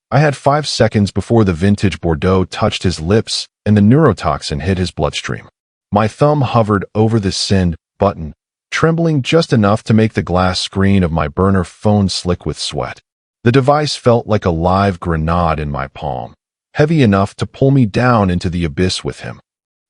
I had 5 seconds before the vintage Bordeaux touched his lips and the neurotoxin hit his bloodstream. My thumb hovered over the send button, trembling just enough to make the glass screen of my burner phone slick with sweat. The device felt like a live grenade in my palm, heavy enough to pull me down into the abyss with him.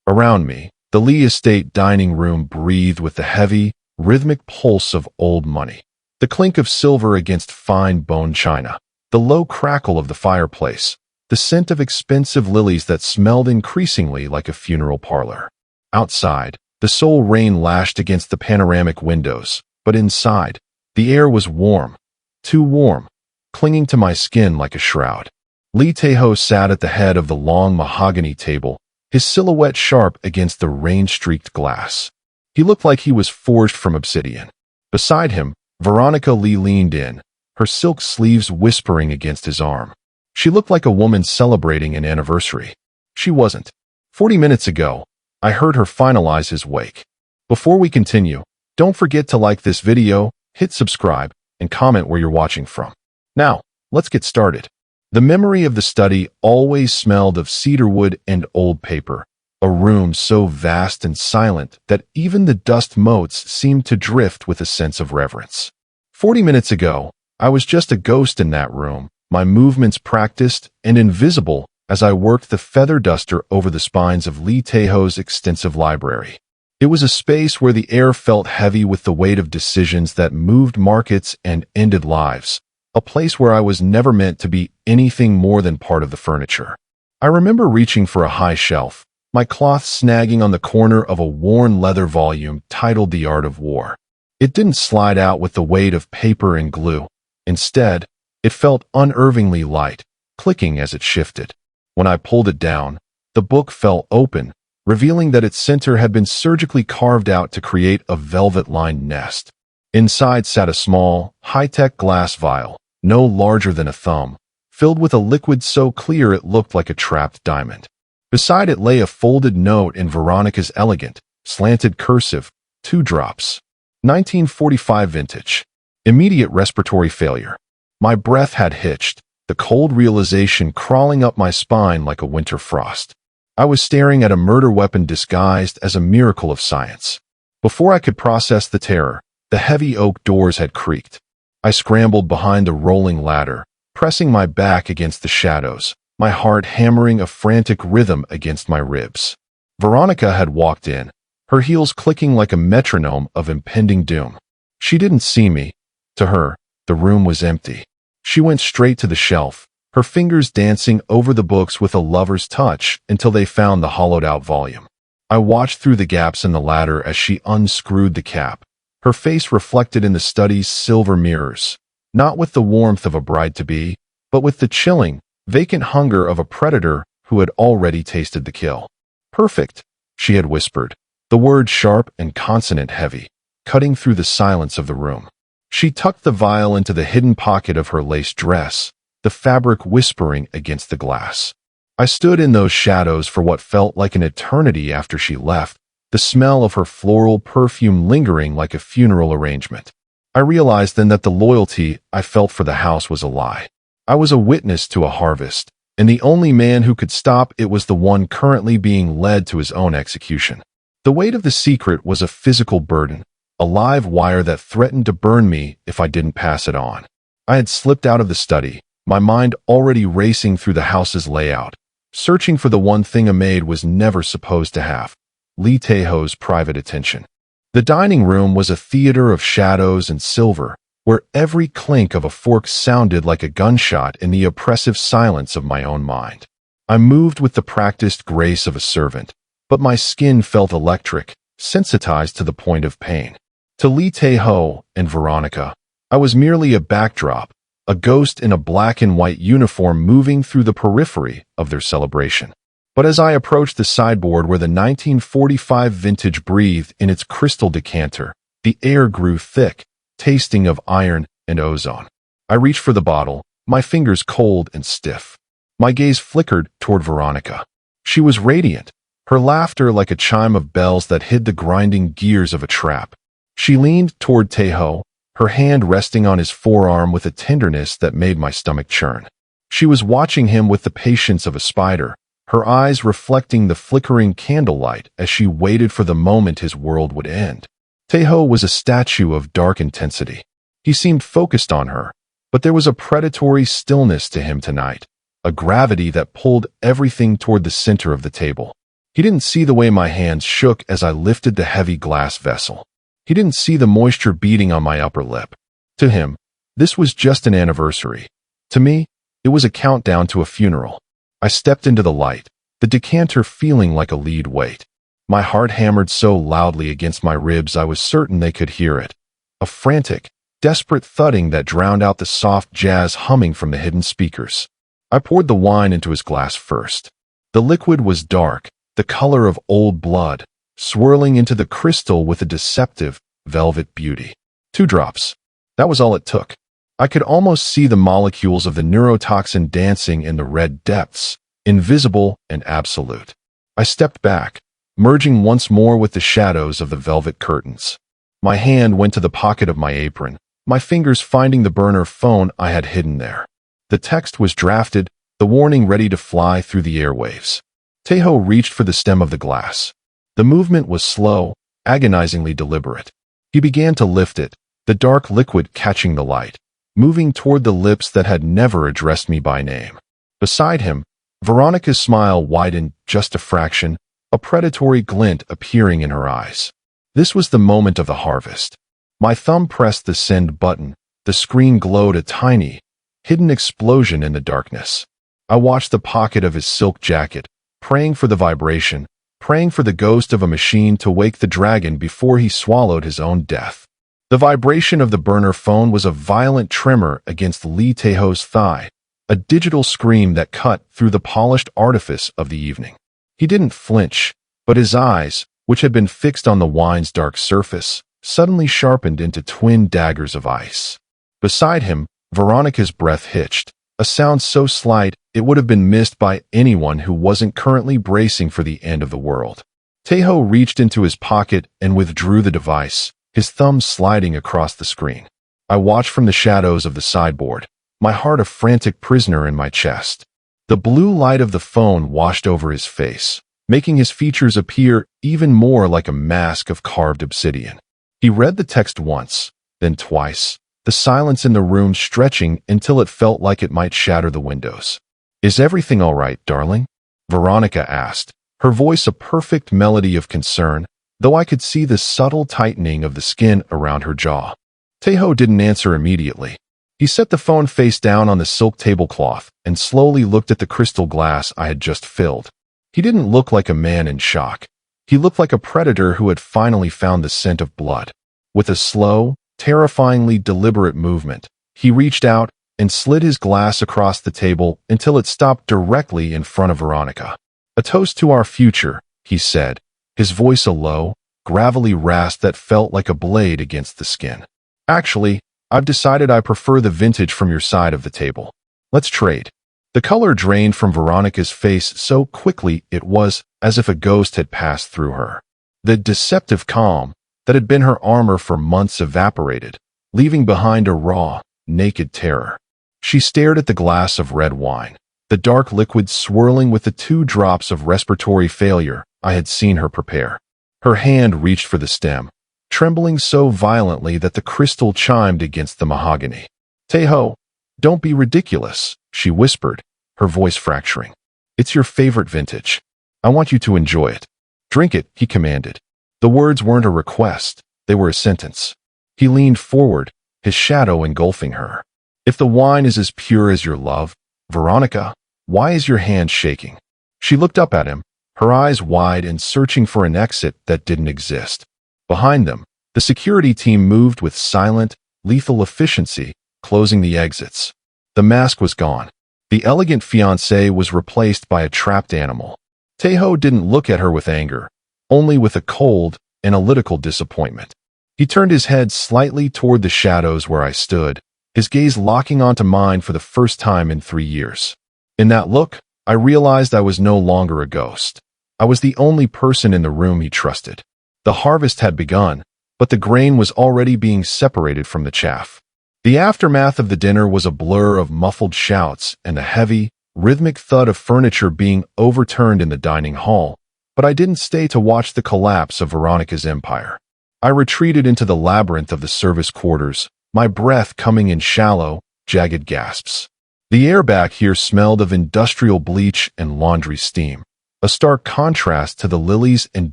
Around me, the Lee Estate dining room breathed with the heavy, rhythmic pulse of old money. The clink of silver against fine bone china, the low crackle of the fireplace, the scent of expensive lilies that smelled increasingly like a funeral parlor. Outside, the sole rain lashed against the panoramic windows, but inside, the air was warm, too warm, clinging to my skin like a shroud. Lee Tae-ho sat at the head of the long mahogany table, his silhouette sharp against the rain-streaked glass. He looked like he was forged from obsidian. Beside him, Veronica Lee leaned in, her silk sleeves whispering against his arm. She looked like a woman celebrating an anniversary. She wasn't. 40 minutes ago, I heard her finalize his wake. Before we continue, don't forget to like this video, hit subscribe, and comment where you're watching from. Now, let's get started. The memory of the study always smelled of cedarwood and old paper, a room so vast and silent that even the dust motes seemed to drift with a sense of reverence. 40 minutes ago, I was just a ghost in that room, my movements practiced and invisible as I worked the feather duster over the spines of Lee Tae-ho's extensive library. It was a space where the air felt heavy with the weight of decisions that moved markets and ended lives, a place where I was never meant to be anything more than part of the furniture. I remember reaching for a high shelf, my cloth snagging on the corner of a worn leather volume titled The Art of War. It didn't slide out with the weight of paper and glue. Instead, it felt unnervingly light, clicking as it shifted. When I pulled it down, the book fell open, revealing that its center had been surgically carved out to create a velvet-lined nest. Inside sat a small, high-tech glass vial, no larger than a thumb, filled with a liquid so clear it looked like a trapped diamond. Beside it lay a folded note in Veronica's elegant, slanted cursive, 2 drops. 1945 vintage. Immediate respiratory failure. My breath had hitched, the cold realization crawling up my spine like a winter frost. I was staring at a murder weapon disguised as a miracle of science. Before I could process the terror, the heavy oak doors had creaked. I scrambled behind the rolling ladder, pressing my back against the shadows, my heart hammering a frantic rhythm against my ribs. Veronica had walked in, her heels clicking like a metronome of impending doom. She didn't see me. To her, the room was empty. She went straight to the shelf, her fingers dancing over the books with a lover's touch until they found the hollowed-out volume. I watched through the gaps in the ladder as she unscrewed the cap, her face reflected in the study's silver mirrors, not with the warmth of a bride-to-be, but with the chilling, vacant hunger of a predator who had already tasted the kill. "Perfect," she had whispered, the word sharp and consonant-heavy, cutting through the silence of the room. She tucked the vial into the hidden pocket of her lace dress, the fabric whispering against the glass. I stood in those shadows for what felt like an eternity after she left, the smell of her floral perfume lingering like a funeral arrangement. I realized then that the loyalty I felt for the house was a lie. I was a witness to a harvest, and the only man who could stop it was the one currently being led to his own execution. The weight of the secret was a physical burden, a live wire that threatened to burn me if I didn't pass it on. I had slipped out of the study, my mind already racing through the house's layout, searching for the one thing a maid was never supposed to have, Lee Tae-ho's private attention. The dining room was a theater of shadows and silver, where every clink of a fork sounded like a gunshot in the oppressive silence of my own mind. I moved with the practiced grace of a servant, but my skin felt electric, sensitized to the point of pain. To Lee Tae-ho and Veronica, I was merely a backdrop, a ghost in a black and white uniform moving through the periphery of their celebration. But as I approached the sideboard where the 1945 vintage breathed in its crystal decanter, the air grew thick, tasting of iron and ozone. I reached for the bottle, my fingers cold and stiff. My gaze flickered toward Veronica. She was radiant, her laughter like a chime of bells that hid the grinding gears of a trap. She leaned toward Tae-ho, her hand resting on his forearm with a tenderness that made my stomach churn. She was watching him with the patience of a spider, her eyes reflecting the flickering candlelight as she waited for the moment his world would end. Taeho was a statue of dark intensity. He seemed focused on her, but there was a predatory stillness to him tonight, a gravity that pulled everything toward the center of the table. He didn't see the way my hands shook as I lifted the heavy glass vessel. He didn't see the moisture beading on my upper lip. To him, this was just an anniversary. To me, it was a countdown to a funeral. I stepped into the light, the decanter feeling like a lead weight. My heart hammered so loudly against my ribs I was certain they could hear it. A frantic, desperate thudding that drowned out the soft jazz humming from the hidden speakers. I poured the wine into his glass first. The liquid was dark, the color of old blood, swirling into the crystal with a deceptive, velvet beauty. 2 drops. That was all it took. I could almost see the molecules of the neurotoxin dancing in the red depths, invisible and absolute. I stepped back, merging once more with the shadows of the velvet curtains. My hand went to the pocket of my apron, my fingers finding the burner phone I had hidden there. The text was drafted, the warning ready to fly through the airwaves. Taeho reached for the stem of the glass. The movement was slow, agonizingly deliberate. He began to lift it, the dark liquid catching the light, moving toward the lips that had never addressed me by name. Beside him, Veronica's smile widened just a fraction, a predatory glint appearing in her eyes. This was the moment of the harvest. My thumb pressed the send button. The screen glowed a tiny, hidden explosion in the darkness. I watched the pocket of his silk jacket, praying for the vibration, praying for the ghost of a machine to wake the dragon before he swallowed his own death. The vibration of the burner phone was a violent tremor against Lee Taeho's thigh, a digital scream that cut through the polished artifice of the evening. He didn't flinch, but his eyes, which had been fixed on the wine's dark surface, suddenly sharpened into twin daggers of ice. Beside him, Veronica's breath hitched, a sound so slight it would have been missed by anyone who wasn't currently bracing for the end of the world. Taeho reached into his pocket and withdrew the device, his thumb sliding across the screen. I watched from the shadows of the sideboard, my heart a frantic prisoner in my chest. The blue light of the phone washed over his face, making his features appear even more like a mask of carved obsidian. He read the text once, then twice, the silence in the room stretching until it felt like it might shatter the windows. "Is everything all right, darling?" Veronica asked, her voice a perfect melody of concern, though I could see the subtle tightening of the skin around her jaw. Taeho didn't answer immediately. He set the phone face down on the silk tablecloth and slowly looked at the crystal glass I had just filled. He didn't look like a man in shock. He looked like a predator who had finally found the scent of blood. With a slow, terrifyingly deliberate movement, he reached out and slid his glass across the table until it stopped directly in front of Veronica. "A toast to our future," he said, his voice a low, gravelly rasp that felt like a blade against the skin. "Actually, I've decided I prefer the vintage from your side of the table. Let's trade." The color drained from Veronica's face so quickly it was as if a ghost had passed through her. The deceptive calm that had been her armor for months evaporated, leaving behind a raw, naked terror. She stared at the glass of red wine, the dark liquid swirling with the 2 drops of respiratory failure I had seen her prepare. Her hand reached for the stem, trembling so violently that the crystal chimed against the mahogany. "Taeho, don't be ridiculous," she whispered, her voice fracturing. "It's your favorite vintage. I want you to enjoy it." "Drink it," he commanded. The words weren't a request, they were a sentence. He leaned forward, his shadow engulfing her. "If the wine is as pure as your love, Veronica, why is your hand shaking?" She looked up at him, her eyes wide and searching for an exit that didn't exist. Behind them, the security team moved with silent, lethal efficiency, closing the exits. The mask was gone. The elegant fiancée was replaced by a trapped animal. Taeho didn't look at her with anger, only with a cold, analytical disappointment. He turned his head slightly toward the shadows where I stood, his gaze locking onto mine for the first time in 3 years. In that look, I realized I was no longer a ghost. I was the only person in the room he trusted. The harvest had begun, but the grain was already being separated from the chaff. The aftermath of the dinner was a blur of muffled shouts and the heavy, rhythmic thud of furniture being overturned in the dining hall, but I didn't stay to watch the collapse of Veronica's empire. I retreated into the labyrinth of the service quarters, my breath coming in shallow, jagged gasps. The air back here smelled of industrial bleach and laundry steam, a stark contrast to the lilies and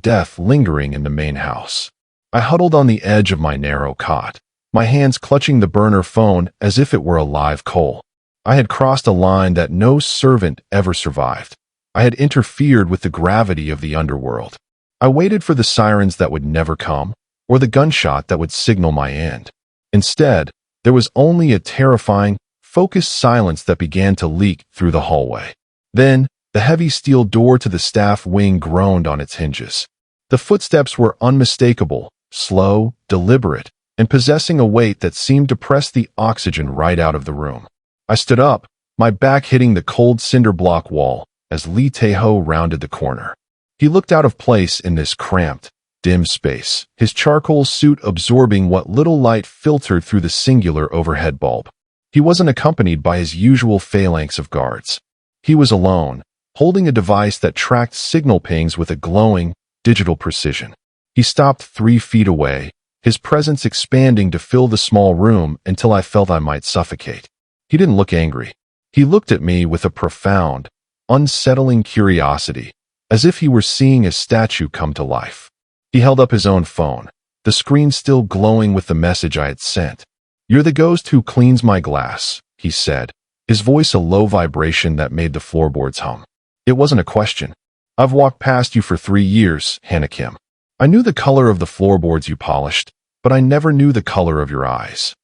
death lingering in the main house. I huddled on the edge of my narrow cot, my hands clutching the burner phone as if it were a live coal. I had crossed a line that no servant ever survived. I had interfered with the gravity of the underworld. I waited for the sirens that would never come, or the gunshot that would signal my end. Instead, there was only a terrifying, focused silence that began to leak through the hallway. Then, the heavy steel door to the staff wing groaned on its hinges. The footsteps were unmistakable, slow, deliberate, and possessing a weight that seemed to press the oxygen right out of the room. I stood up, my back hitting the cold cinder block wall, as Lee Tae-ho rounded the corner. He looked out of place in this cramped, dim space, his charcoal suit absorbing what little light filtered through the singular overhead bulb. He wasn't accompanied by his usual phalanx of guards. He was alone, holding a device that tracked signal pings with a glowing, digital precision. He stopped 3 feet away, his presence expanding to fill the small room until I felt I might suffocate. He didn't look angry. He looked at me with a profound, unsettling curiosity, as if he were seeing a statue come to life. He held up his own phone, the screen still glowing with the message I had sent. "You're the ghost who cleans my glass," he said, his voice a low vibration that made the floorboards hum. It wasn't a question. "I've walked past you for 3 years, Hannah Kim. I knew the color of the floorboards you polished, but I never knew the color of your eyes."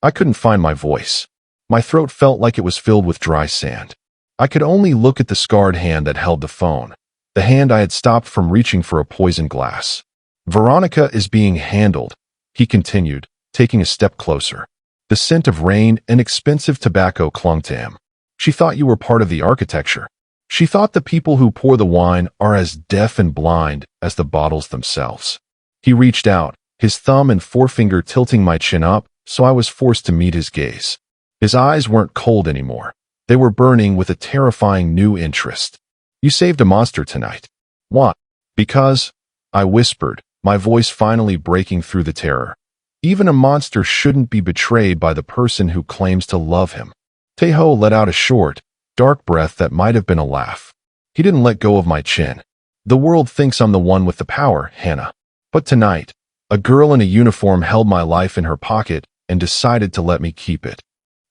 I couldn't find my voice. My throat felt like it was filled with dry sand. I could only look at the scarred hand that held the phone, the hand I had stopped from reaching for a poisoned glass. "Veronica is being handled," he continued, taking a step closer. The scent of rain and expensive tobacco clung to him. "She thought you were part of the architecture. She thought the people who pour the wine are as deaf and blind as the bottles themselves." He reached out, his thumb and forefinger tilting my chin up, so I was forced to meet his gaze. His eyes weren't cold anymore. They were burning with a terrifying new interest. "You saved a monster tonight." "What?" "Because," I whispered, my voice finally breaking through the terror, "even a monster shouldn't be betrayed by the person who claims to love him." Tae-ho let out a short, dark breath that might have been a laugh. He didn't let go of my chin. "The world thinks I'm the one with the power, Hannah. But tonight, a girl in a uniform held my life in her pocket and decided to let me keep it."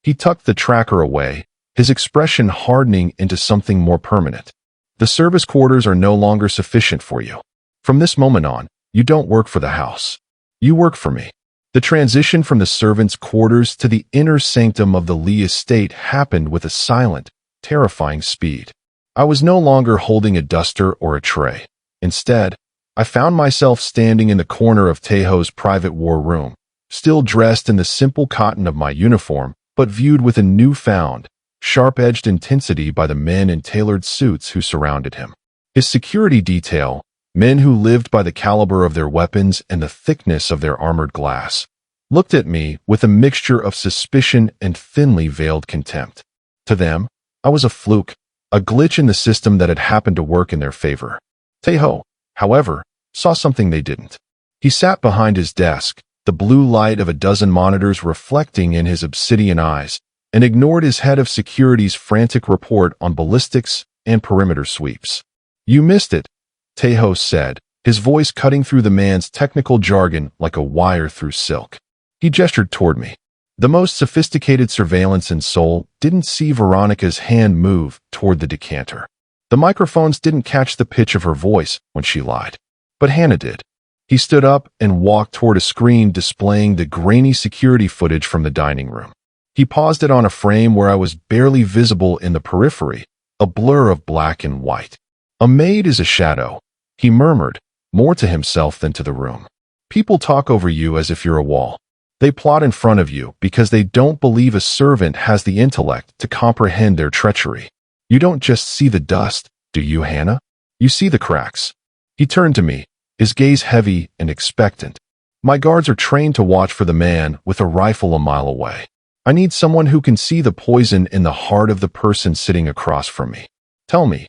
He tucked the tracker away, his expression hardening into something more permanent. "The service quarters are no longer sufficient for you. From this moment on, you don't work for the house. You work for me." The transition from the servants' quarters to the inner sanctum of the Lee estate happened with a silent, terrifying speed. I was no longer holding a duster or a tray. Instead, I found myself standing in the corner of Tae-ho's private war room, still dressed in the simple cotton of my uniform, but viewed with a newfound, sharp-edged intensity by the men in tailored suits who surrounded him. His security detail, men who lived by the caliber of their weapons and the thickness of their armored glass, looked at me with a mixture of suspicion and thinly veiled contempt. To them, I was a fluke, a glitch in the system that had happened to work in their favor. Tae-ho, however, saw something they didn't. He sat behind his desk, the blue light of a dozen monitors reflecting in his obsidian eyes, and ignored his head of security's frantic report on ballistics and perimeter sweeps. "You missed it," Tae-ho said, his voice cutting through the man's technical jargon like a wire through silk. He gestured toward me. The most sophisticated surveillance in Seoul didn't see Veronica's hand move toward the decanter. The microphones didn't catch the pitch of her voice when she lied. But Hannah did. He stood up and walked toward a screen displaying the grainy security footage from the dining room. He paused it on a frame where I was barely visible in the periphery, a blur of black and white. "A maid is a shadow," he murmured, more to himself than to the room. "People talk over you as if you're a wall. They plot in front of you because they don't believe a servant has the intellect to comprehend their treachery. You don't just see the dust, do you, Hannah? You see the cracks." He turned to me, his gaze heavy and expectant. "My guards are trained to watch for the man with a rifle a mile away. I need someone who can see the poison in the heart of the person sitting across from me. Tell me,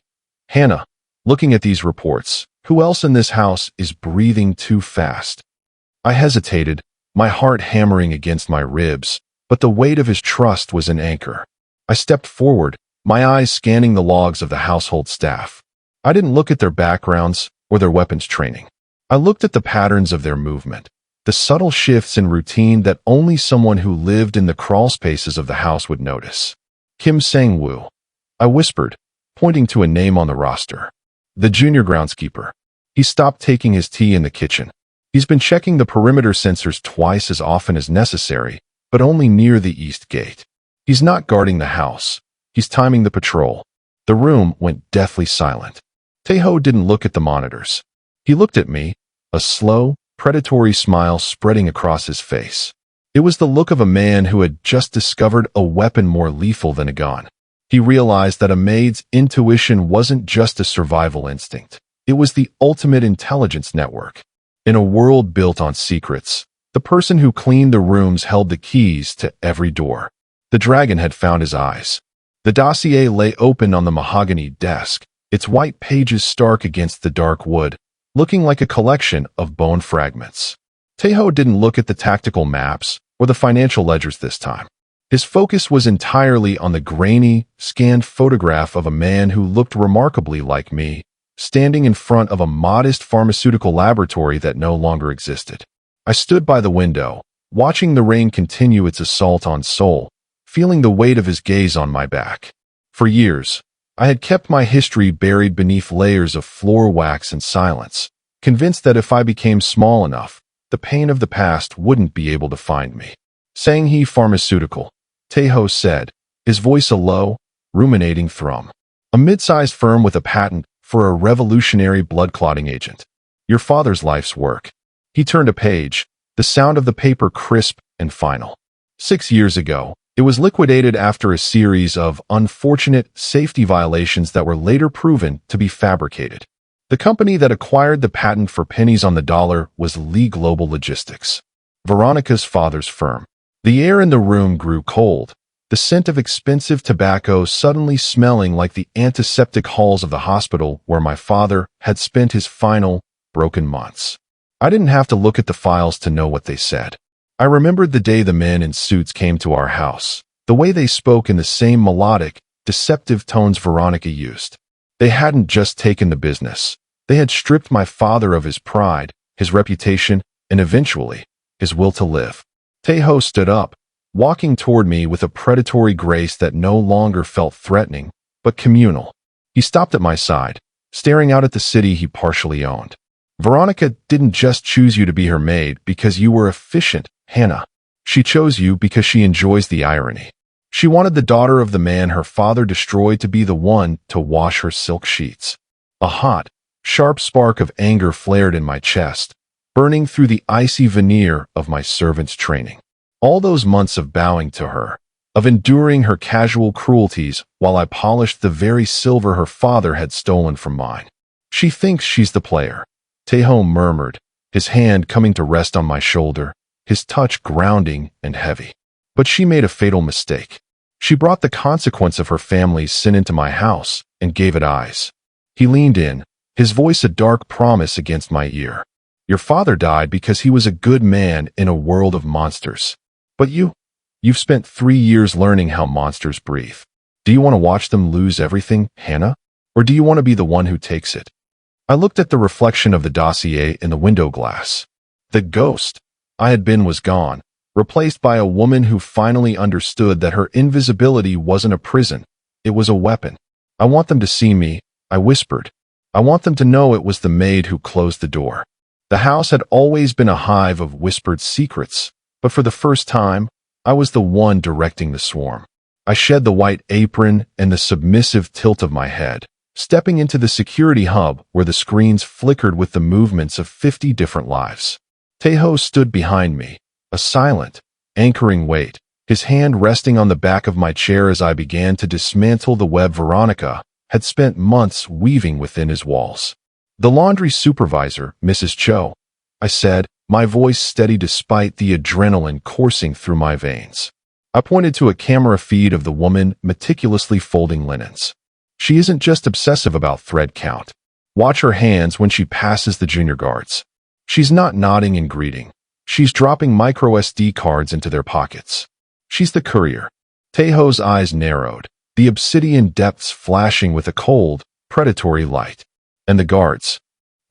Hannah, looking at these reports, who else in this house is breathing too fast? I hesitated, my heart hammering against my ribs, but the weight of his trust was an anchor. I stepped forward, my eyes scanning the logs of the household staff. I didn't look at their backgrounds or their weapons training. I looked at the patterns of their movement, the subtle shifts in routine that only someone who lived in the crawl spaces of the house would notice. Kim Sang-woo, I whispered, pointing to a name on the roster. The junior groundskeeper. He stopped taking his tea in the kitchen. He's been checking the perimeter sensors twice as often as necessary, but only near the east gate. He's not guarding the house. He's timing the patrol. The room went deathly silent. Taeho didn't look at the monitors. He looked at me, a slow, predatory smile spreading across his face. It was the look of a man who had just discovered a weapon more lethal than a gun. He realized that a maid's intuition wasn't just a survival instinct. It was the ultimate intelligence network. In a world built on secrets, the person who cleaned the rooms held the keys to every door. The dragon had found his eyes. The dossier lay open on the mahogany desk, its white pages stark against the dark wood, looking like a collection of bone fragments. Taeho didn't look at the tactical maps or the financial ledgers this time. His focus was entirely on the grainy, scanned photograph of a man who looked remarkably like me, standing in front of a modest pharmaceutical laboratory that no longer existed. I stood by the window, watching the rain continue its assault on Seoul, feeling the weight of his gaze on my back. For years, I had kept my history buried beneath layers of floor wax and silence, convinced that if I became small enough, the pain of the past wouldn't be able to find me. Sang-hee Pharmaceutical, Taeho said, his voice a low, ruminating thrum. A mid-sized firm with a patent for a revolutionary blood-clotting agent. Your father's life's work. He turned a page, the sound of the paper crisp and final. 6 years ago, it was liquidated after a series of unfortunate safety violations that were later proven to be fabricated. The company that acquired the patent for pennies on the dollar was Lee Global Logistics, Veronica's father's firm. The air in the room grew cold, the scent of expensive tobacco suddenly smelling like the antiseptic halls of the hospital where my father had spent his final, broken months. I didn't have to look at the files to know what they said. I remembered the day the men in suits came to our house, the way they spoke in the same melodic, deceptive tones Veronica used. They hadn't just taken the business. They had stripped my father of his pride, his reputation, and eventually, his will to live. Taeho stood up, walking toward me with a predatory grace that no longer felt threatening, but communal. He stopped at my side, staring out at the city he partially owned. Veronica didn't just choose you to be her maid because you were efficient, Hannah. She chose you because she enjoys the irony. She wanted the daughter of the man her father destroyed to be the one to wash her silk sheets. A hot, sharp spark of anger flared in my chest, burning through the icy veneer of my servant's training. All those months of bowing to her, of enduring her casual cruelties while I polished the very silver her father had stolen from mine. She thinks she's the player, Taeho murmured, his hand coming to rest on my shoulder, his touch grounding and heavy. But she made a fatal mistake. She brought the consequence of her family's sin into my house and gave it eyes. He leaned in, his voice a dark promise against my ear. Your father died because he was a good man in a world of monsters. But you've spent 3 years learning how monsters breathe. Do you want to watch them lose everything, Hannah? Or do you want to be the one who takes it? I looked at the reflection of the dossier in the window glass. The ghost I had been was gone, replaced by a woman who finally understood that her invisibility wasn't a prison, it was a weapon. I want them to see me, I whispered. I want them to know it was the maid who closed the door. The house had always been a hive of whispered secrets, but for the first time, I was the one directing the swarm. I shed the white apron and the submissive tilt of my head, stepping into the security hub where the screens flickered with the movements of 50 different lives. Taeho stood behind me, a silent, anchoring weight, his hand resting on the back of my chair as I began to dismantle the web Veronica had spent months weaving within his walls. The laundry supervisor, Mrs. Cho, I said, my voice steady despite the adrenaline coursing through my veins. I pointed to a camera feed of the woman meticulously folding linens. She isn't just obsessive about thread count. Watch her hands when she passes the junior guards. She's not nodding and greeting. She's dropping micro SD cards into their pockets. She's the courier. Taeho's eyes narrowed, the obsidian depths flashing with a cold, predatory light. And the guards.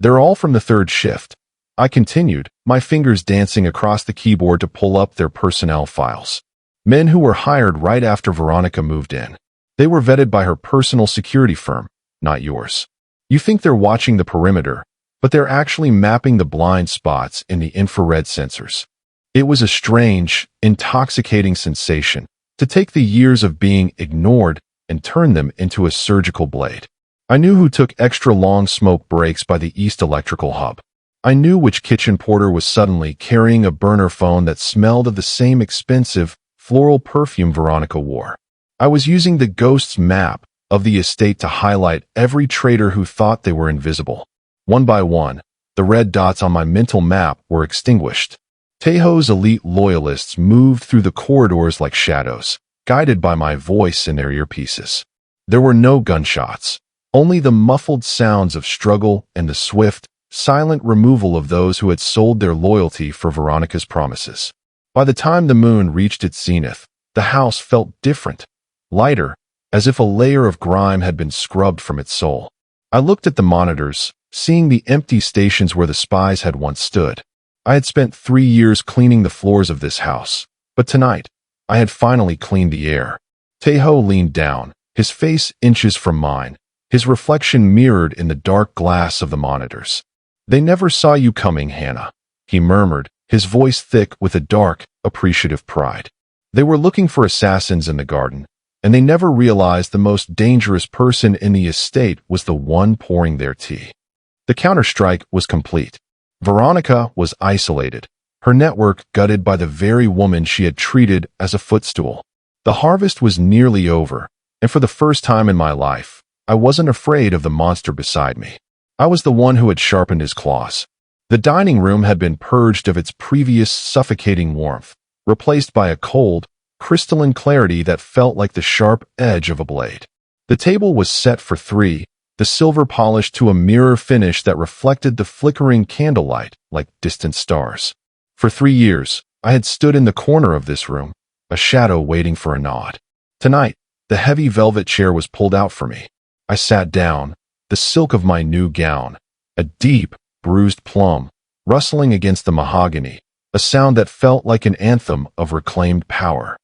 They're all from the third shift. I continued, my fingers dancing across the keyboard to pull up their personnel files. Men who were hired right after Veronica moved in. They were vetted by her personal security firm, not yours. You think they're watching the perimeter, but they're actually mapping the blind spots in the infrared sensors. It was a strange, intoxicating sensation to take the years of being ignored and turn them into a surgical blade. I knew who took extra long smoke breaks by the East Electrical Hub. I knew which kitchen porter was suddenly carrying a burner phone that smelled of the same expensive, floral perfume Veronica wore. I was using the ghost's map of the estate to highlight every traitor who thought they were invisible. One by one, the red dots on my mental map were extinguished. Taeho's elite loyalists moved through the corridors like shadows, guided by my voice in their earpieces. There were no gunshots, only the muffled sounds of struggle and the swift, silent removal of those who had sold their loyalty for Veronica's promises. By the time the moon reached its zenith, the house felt different, lighter, as if a layer of grime had been scrubbed from its soul. I looked at the monitors, seeing the empty stations where the spies had once stood. I had spent 3 years cleaning the floors of this house, but tonight, I had finally cleaned the air. Taeho leaned down, his face inches from mine, his reflection mirrored in the dark glass of the monitors. "They never saw you coming, Hannah," he murmured, his voice thick with a dark, appreciative pride. "They were looking for assassins in the garden, and they never realized the most dangerous person in the estate was the one pouring their tea." The counterstrike was complete. Veronica was isolated, her network gutted by the very woman she had treated as a footstool. The harvest was nearly over, and for the first time in my life, I wasn't afraid of the monster beside me. I was the one who had sharpened his claws. The dining room had been purged of its previous suffocating warmth, replaced by a cold, crystalline clarity that felt like the sharp edge of a blade. The table was set for 3, the silver polished to a mirror finish that reflected the flickering candlelight like distant stars. For 3 years, I had stood in the corner of this room, a shadow waiting for a nod. Tonight, the heavy velvet chair was pulled out for me. I sat down, the silk of my new gown, a deep, bruised plum, rustling against the mahogany, a sound that felt like an anthem of reclaimed power.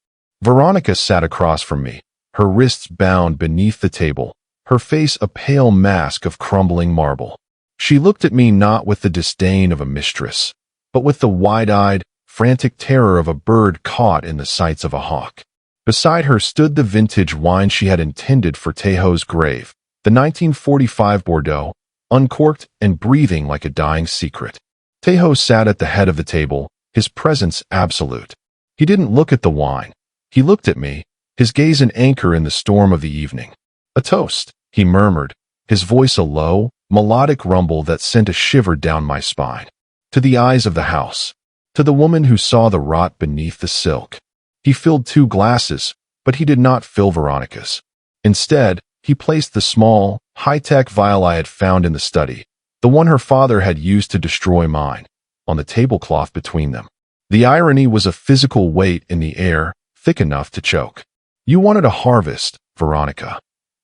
Veronica sat across from me, her wrists bound beneath the table, her face a pale mask of crumbling marble. She looked at me not with the disdain of a mistress, but with the wide-eyed, frantic terror of a bird caught in the sights of a hawk. Beside her stood the vintage wine she had intended for Taeho's grave, the 1945 Bordeaux, uncorked and breathing like a dying secret. Taeho sat at the head of the table, his presence absolute. He didn't look at the wine. He looked at me, his gaze an anchor in the storm of the evening. "A toast," he murmured, his voice a low, melodic rumble that sent a shiver down my spine. "To the eyes of the house. To the woman who saw the rot beneath the silk." He filled 2 glasses, but he did not fill Veronica's. Instead, he placed the small, high-tech vial I had found in the study, the one her father had used to destroy mine, on the tablecloth between them. The irony was a physical weight in the air, thick enough to choke. "You wanted a harvest, Veronica,"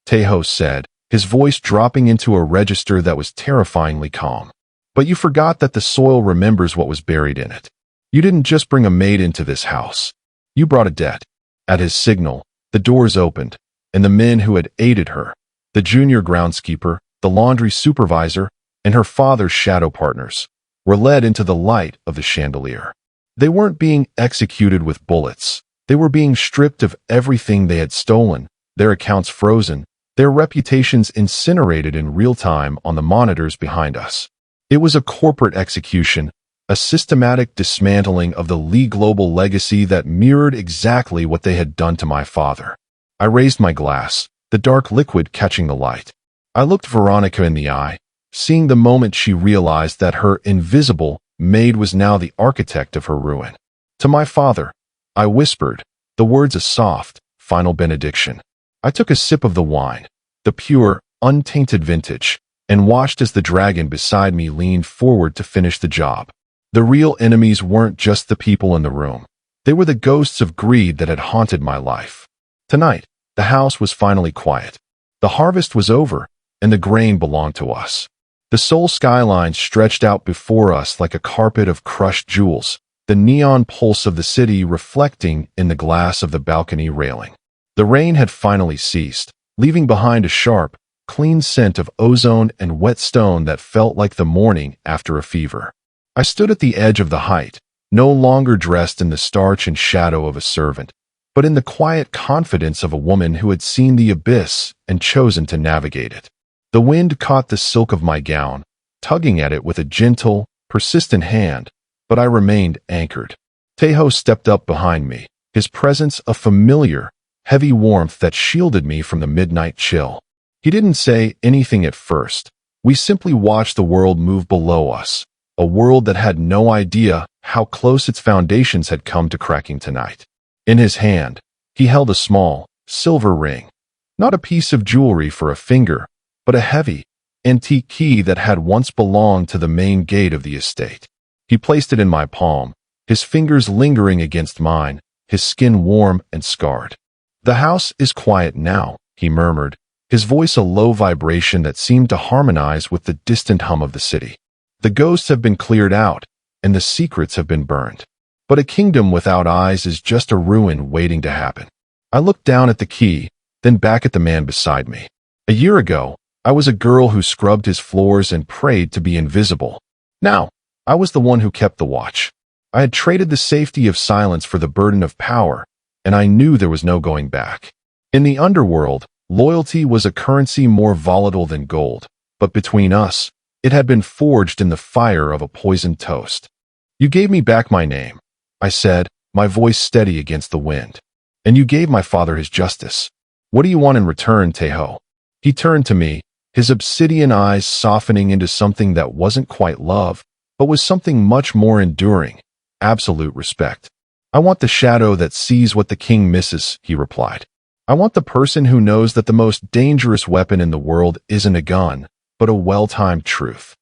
Taeho said, his voice dropping into a register that was terrifyingly calm. "But you forgot that the soil remembers what was buried in it. You didn't just bring a maid into this house. You brought a debt." At his signal, the doors opened, and the men who had aided her, the junior groundskeeper, the laundry supervisor, and her father's shadow partners, were led into the light of the chandelier. They weren't being executed with bullets. They were being stripped of everything they had stolen, their accounts frozen, their reputations incinerated in real time on the monitors behind us. It was a corporate execution, a systematic dismantling of the Lee global legacy that mirrored exactly what they had done to my father. I raised my glass, the dark liquid catching the light. I looked Veronica in the eye, seeing the moment she realized that her invisible maid was now the architect of her ruin. "To my father," I whispered, the words a soft, final benediction. I took a sip of the wine, the pure, untainted vintage, and watched as the dragon beside me leaned forward to finish the job. The real enemies weren't just the people in the room. They were the ghosts of greed that had haunted my life. Tonight, the house was finally quiet. The harvest was over, and the grain belonged to us. The Seoul skyline stretched out before us like a carpet of crushed jewels, the neon pulse of the city reflecting in the glass of the balcony railing. The rain had finally ceased, leaving behind a sharp, clean scent of ozone and wet stone that felt like the morning after a fever. I stood at the edge of the height, no longer dressed in the starch and shadow of a servant, but in the quiet confidence of a woman who had seen the abyss and chosen to navigate it. The wind caught the silk of my gown, tugging at it with a gentle, persistent hand, but I remained anchored. Taeho stepped up behind me, his presence a familiar, heavy warmth that shielded me from the midnight chill. He didn't say anything at first. We simply watched the world move below us, a world that had no idea how close its foundations had come to cracking tonight. In his hand, he held a small, silver ring, not a piece of jewelry for a finger, but a heavy, antique key that had once belonged to the main gate of the estate. He placed it in my palm, his fingers lingering against mine, his skin warm and scarred. "The house is quiet now," he murmured, his voice a low vibration that seemed to harmonize with the distant hum of the city. "The ghosts have been cleared out, and the secrets have been burned. But a kingdom without eyes is just a ruin waiting to happen." I looked down at the key, then back at the man beside me. A year ago, I was a girl who scrubbed his floors and prayed to be invisible. Now, I was the one who kept the watch. I had traded the safety of silence for the burden of power, and I knew there was no going back. In the underworld, loyalty was a currency more volatile than gold, but between us, it had been forged in the fire of a poisoned toast. "You gave me back my name," I said, my voice steady against the wind. "And you gave my father his justice. What do you want in return, Taeho?" He turned to me, his obsidian eyes softening into something that wasn't quite love, but was something much more enduring, absolute respect. "I want the shadow that sees what the king misses," he replied. "I want the person who knows that the most dangerous weapon in the world isn't a gun, but a well-timed truth."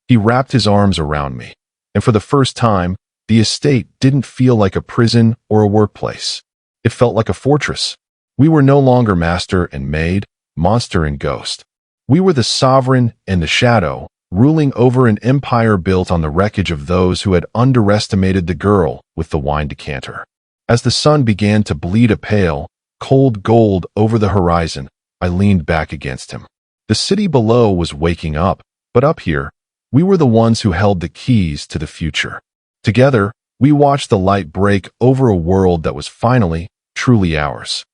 He wrapped his arms around me, and for the first time, the estate didn't feel like a prison or a workplace. It felt like a fortress. We were no longer master and maid, monster and ghost. We were the sovereign and the shadow, ruling over an empire built on the wreckage of those who had underestimated the girl with the wine decanter. As the sun began to bleed a pale, cold gold over the horizon, I leaned back against him. The city below was waking up, but up here, we were the ones who held the keys to the future. Together, we watched the light break over a world that was finally, truly ours.